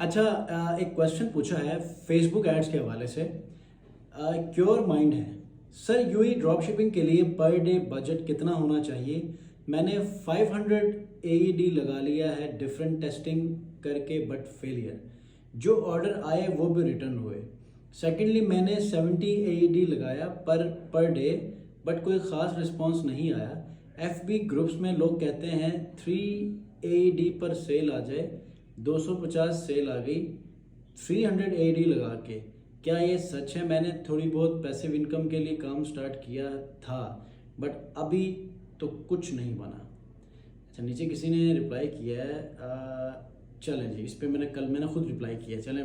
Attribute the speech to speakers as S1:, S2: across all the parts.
S1: अच्छा, एक क्वेश्चन पूछा है फेसबुक एड्स के हवाले से। क्योर माइंड है सर, यूई ड्रॉप शिपिंग के लिए पर डे बजट कितना होना चाहिए? मैंने 500 एईडी लगा लिया है डिफरेंट टेस्टिंग करके बट फेलियर। जो ऑर्डर आए वो भी रिटर्न हुए। सेकेंडली मैंने 70 एईडी लगाया पर डे बट कोई ख़ास रिस्पॉन्स नहीं आया। एफबी ग्रुप्स में लोग कहते हैं 3 एईडी पर सेल आ जाए, 250 सेल आ गई 300 एडी लगा के। क्या ये सच है? मैंने थोड़ी बहुत पैसिव इनकम के लिए काम स्टार्ट किया था बट अभी तो कुछ नहीं बना। अच्छा, नीचे किसी ने रिप्लाई किया है। चलें जी, इस पे मैंने खुद रिप्लाई किया। चलें,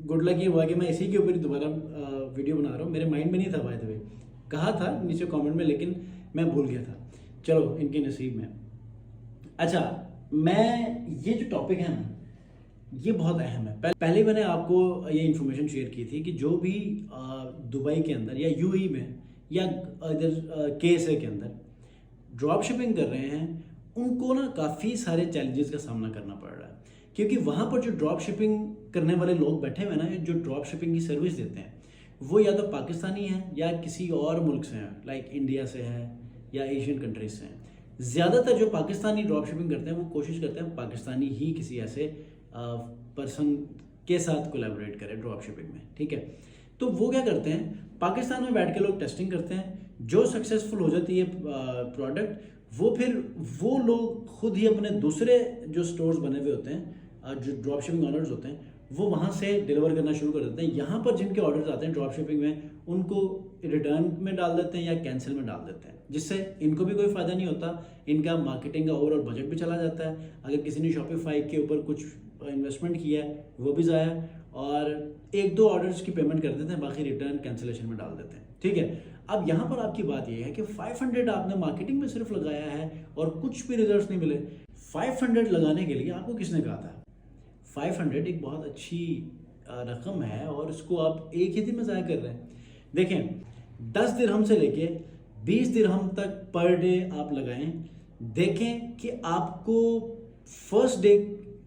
S1: गुड लक ये हुआ कि मैं इसी के ऊपर ही दोबारा वीडियो बना रहा हूँ। मेरे माइंड में नहीं था बाय द वे, कहा था नीचे कमेंट में लेकिन मैं भूल गया था। चलो, इनके नसीब में। अच्छा, मैं ये जो टॉपिक है ना, ये बहुत अहम है। पहले मैंने आपको ये इन्फॉर्मेशन शेयर की थी कि जो भी दुबई के अंदर या यूएई में या इधर केएसए के अंदर ड्रॉप शिपिंग कर रहे हैं, उनको ना काफ़ी सारे चैलेंजेस का सामना करना पड़ रहा है। क्योंकि वहाँ पर जो ड्रॉप शिपिंग करने वाले लोग बैठे हुए ना, जो ड्रॉप शिपिंग की सर्विस देते हैं, वो या तो पाकिस्तानी हैं या किसी और मुल्क से हैं, लाइक इंडिया से है या एशियन कंट्रीज से हैं। ज़्यादातर जो पाकिस्तानी ड्रॉप शिपिंग करते हैं वो कोशिश करते हैं पाकिस्तानी ही किसी ऐसे पर्सन के साथ कोलैबोरेट करें ड्रॉप शिपिंग में, ठीक है। तो वो क्या करते हैं, पाकिस्तान में बैठ के लोग टेस्टिंग करते हैं। जो सक्सेसफुल हो जाती है प्रोडक्ट, वो लोग खुद ही अपने दूसरे जो स्टोर्स बने हुए होते हैं, जो ड्रॉप शिपिंग ऑनर्स होते हैं, वो वहाँ से डिलीवर करना शुरू कर देते हैं। यहाँ पर जिनके ऑर्डर्स आते हैं ड्रॉप शिपिंग में, उनको रिटर्न में डाल देते हैं या कैंसिल में डाल देते हैं, जिससे इनको भी कोई फ़ायदा नहीं होता। इनका मार्केटिंग का ओवरऑल बजट भी चला जाता है। अगर किसी ने शॉपिफाई के ऊपर कुछ इन्वेस्टमेंट किया है वो भी ज़ाया, और 1-2 ऑर्डर्स की पेमेंट कर देते हैं, बाकी रिटर्न कैंसिलेशन में डाल देते हैं, ठीक है। अब यहाँ पर आपकी बात ये है कि 500 आपने मार्केटिंग में सिर्फ लगाया है और कुछ भी रिजल्ट नहीं मिले। 500 लगाने के लिए आपको किसने कहा था? 500 एक बहुत अच्छी रकम है और इसको आप एक ही दिन में ज़ाया कर रहे हैं। देखें, 10 दिरहम से लेके 20 दिरहम तक पर डे आप लगाएं, देखें कि आपको फर्स्ट डे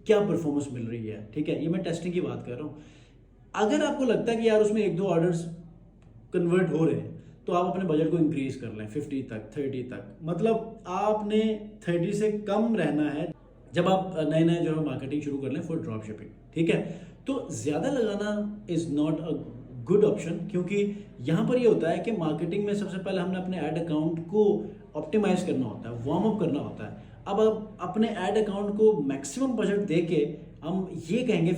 S1: क्या परफॉर्मेंस मिल रही है, ठीक है। ये मैं टेस्टिंग की बात कर रहा हूँ। अगर आपको लगता है कि यार उसमें 1-2 ऑर्डर्स कन्वर्ट हो रहे हैं, तो आप अपने बजट को इंक्रीज कर लें 50 तक, 30 तक। मतलब आपने 30 से कम रहना है जब आप नए नए जो है मार्केटिंग शुरू कर लें फॉर ड्रॉप शिपिंग, ठीक है। तो ज़्यादा लगाना is not a good option, क्योंकि यहाँ पर ये होता है कि मार्केटिंग में सबसे पहले हमने अपने ऐड अकाउंट को ऑप्टिमाइज करना होता है, वार्म अप करना होता है। अब आप अपने ऐड अकाउंट को मैक्सिमम बजट दे के हम ये कहेंगे